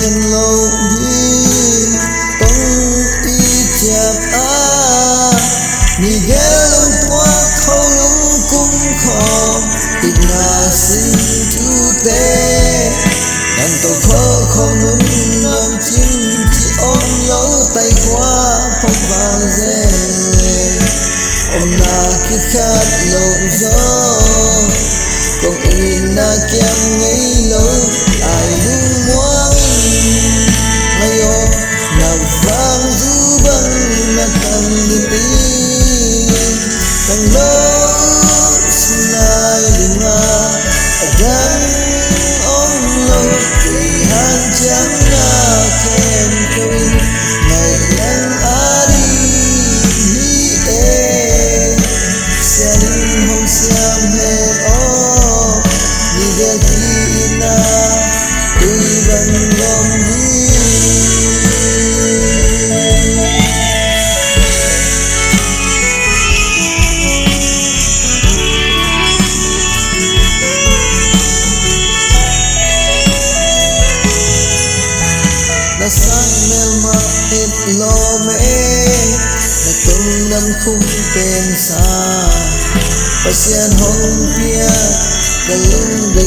can low đi tông y chạm Miguel qua không cũng khó tình là xin chú tế đàn tàu khó không muốn làm chim chỉ ôm lấu tay qua không vào dễ ôm là khi khát lộn gió còn y na kem ngây lâu ai luôn muốn ngày ô nằm vang du băng na tăng đi tăng lâu lại đừng đang ôm lâu vì hàng trắng na khen tôi ngày đang đi e xem hồng xem hẹn Miguel Kina Iban Gombi La sang melma et lo me na tung nam khung pensa pasian hong pia kalung de